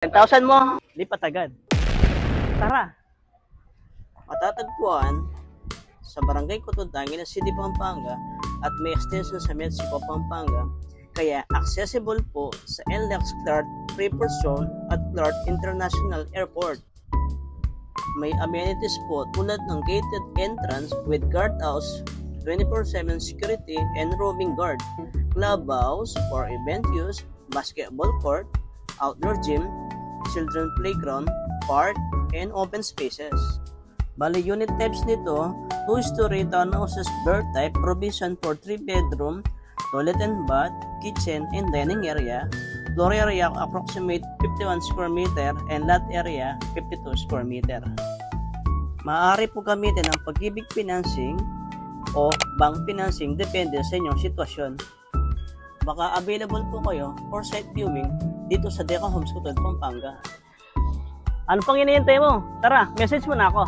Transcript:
10,000 mo, lipat agad. Tara. Matatagpuan sa Barangay Cotodangil, City, Pampanga at may extension sa Mexico, Pampanga. Kaya accessible po sa NLEX Clark Freeport Zone at Clark International Airport. May amenities po tulad ng gated entrance with guardhouse, 24/7 security and roaming guard, clubhouse for event use, basketball court, outdoor gym, children playground, park, and open spaces. Bali, unit types nito, 2-story townhouses bird type, provision for 3-bedroom, toilet and bath, kitchen and dining area, floor area approximate 51 square meter and lot area 52 square meter. Maaari po gamitin ang Pag-ibig Financing o bank financing depende sa inyong sitwasyon. Baka available po kayo for site viewing dito sa Deca Homes Cotod, Pampanga. Ano pang hinihintay mo? Tara, message mo na ako.